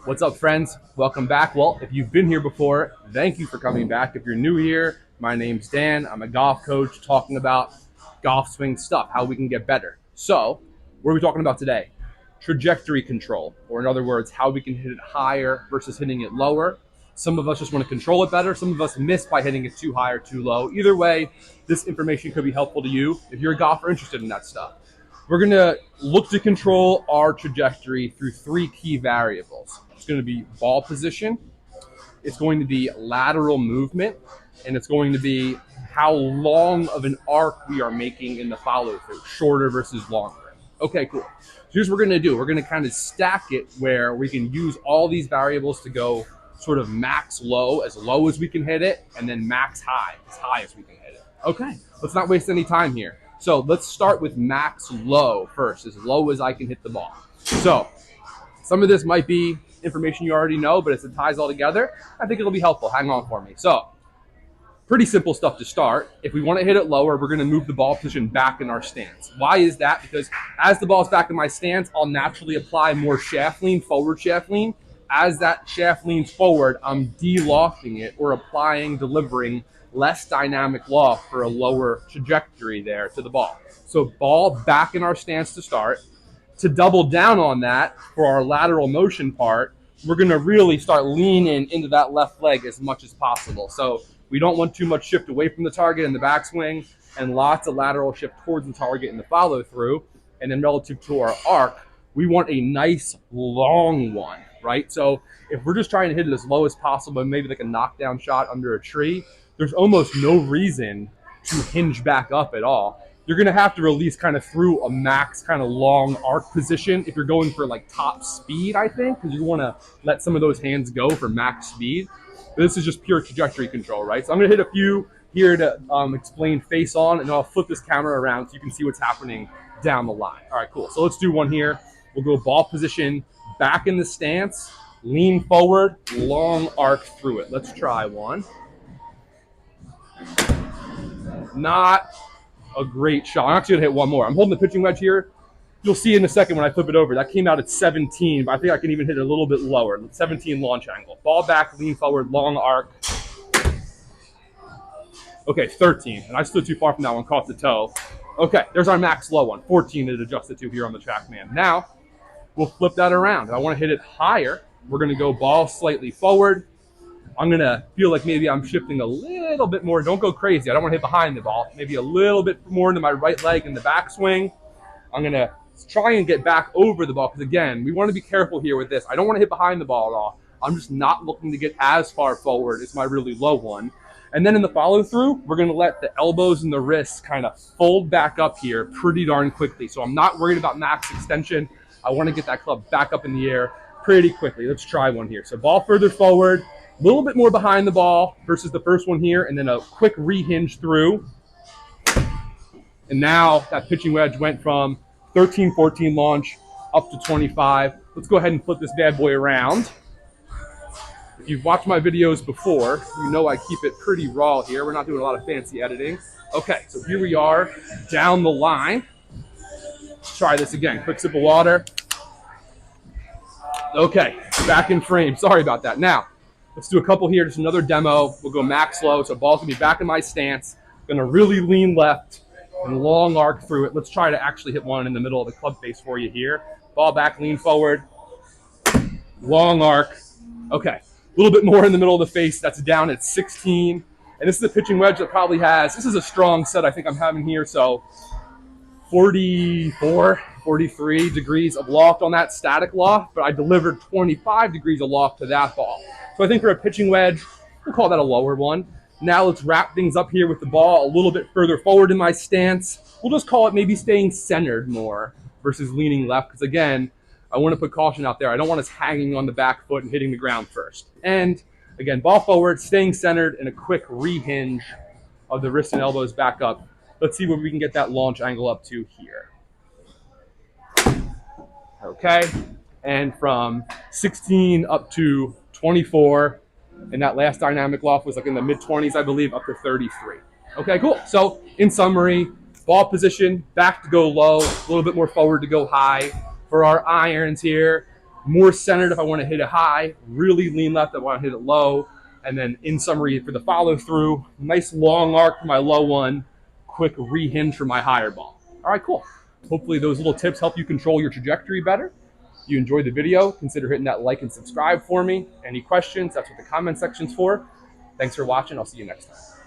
What's up, friends? Welcome back. Well, if you've been here before, thank you for coming back. If you're new here, my name's Dan. I'm a golf coach talking about golf swing stuff, how we can get better. So, what are we talking about today? Trajectory control, or in other words, how we can hit it higher versus hitting it lower. Some of us just want to control it better. Some of us miss by hitting it too high or too low. Either way, this information could be helpful to you if you're a golfer interested in that stuff. We're going to look to control our trajectory through three key variables. It's going to be ball position, it's going to be lateral movement, and it's going to be how long of an arc we are making in the follow through, shorter versus longer. Okay, cool. So here's what we're going to do. We're going to kind of stack it where we can use all these variables to go sort of max low as we can hit it, and then max high as we can hit it. Okay, let's not waste any time here. So let's start with max low first, as low as I can hit the ball. So some of this might be information you already know, but as it ties all together, I think it'll be helpful. Hang on for me. So pretty simple stuff to start. If we want to hit it lower, we're going to move the ball position back in our stance. Why is that? Because as the ball's back in my stance, I'll naturally apply more shaft lean, forward shaft lean. As that shaft leans forward, I'm de-lofting it or delivering less dynamic loft for a lower trajectory there to the ball. So ball back in our stance to start. To double down on that for our lateral motion part, we're going to really start leaning into that left leg as much as possible. So we don't want too much shift away from the target in the backswing and lots of lateral shift towards the target in the follow through. And then relative to our arc, we want a nice long one, right? So if we're just trying to hit it as low as possible, maybe like a knockdown shot under a tree, there's almost no reason to hinge back up at all. You're going to have to release kind of through a max kind of long arc position if you're going for like top speed, I think, because you want to let some of those hands go for max speed. But this is just pure trajectory control, right? So I'm going to hit a few here to explain face on, and I'll flip this camera around so you can see what's happening down the line. All right, cool. So let's do one here. We'll go ball position, back in the stance, lean forward, long arc through it. Let's try one. Not a great shot. I'm actually going to hit one more. I'm holding the pitching wedge here. You'll see in a second when I flip it over. That came out at 17, but I think I can even hit it a little bit lower. 17 launch angle. Ball back, lean forward, long arc. Okay, 13. And I stood too far from that one, caught the toe. Okay, there's our max low one. 14 it adjusted to here on the TrackMan. Now, we'll flip that around. If I want to hit it higher, we're going to go ball slightly forward. I'm going to feel like maybe I'm shifting a little bit more. Don't go crazy. I don't want to hit behind the ball. Maybe a little bit more into my right leg in the backswing. I'm going to try and get back over the ball because, again, we want to be careful here with this. I don't want to hit behind the ball at all. I'm just not looking to get as far forward as my really low one. And then in the follow-through, we're going to let the elbows and the wrists kind of fold back up here pretty darn quickly. So I'm not worried about max extension. I want to get that club back up in the air pretty quickly. Let's try one here. So ball further forward. A little bit more behind the ball versus the first one here, and then a quick rehinge through. And now that pitching wedge went from 13, 14 launch up to 25. Let's go ahead and flip this bad boy around. If you've watched my videos before, you know I keep it pretty raw here. We're not doing a lot of fancy editing. Okay, so here we are down the line. Let's try this again. Quick sip of water. Okay, back in frame. Sorry about that. Now, let's do a couple here, just another demo. We'll go max low, so ball's gonna be back in my stance. Gonna really lean left and long arc through it. Let's try to actually hit one in the middle of the club face for you here. Ball back, lean forward, long arc. Okay, a little bit more in the middle of the face. That's down at 16. And this is a pitching wedge that probably has, this is a strong set I think I'm having here, so 44, 43 degrees of loft on that static loft, but I delivered 25 degrees of loft to that ball. So I think for a pitching wedge, we'll call that a lower one. Now let's wrap things up here with the ball a little bit further forward in my stance. We'll just call it maybe staying centered more versus leaning left, because again, I want to put caution out there. I don't want us hanging on the back foot and hitting the ground first. And again, ball forward, staying centered, and a quick rehinge of the wrists and elbows back up. Let's see where we can get that launch angle up to here. Okay, and from 16 up to 24, and that last dynamic loft was like in the mid-20s, I believe, up to 33. Okay, cool. So in summary, ball position, back to go low, a little bit more forward to go high. For our irons here, more centered if I want to hit it high, really lean left if I want to hit it low. And then in summary, for the follow through, nice long arc for my low one, quick rehinge for my higher ball. All right, cool. Hopefully those little tips help you control your trajectory better. If you enjoyed the video, consider hitting that like and subscribe for me. Any questions, that's what the comment section's for. Thanks for watching. I'll see you next time.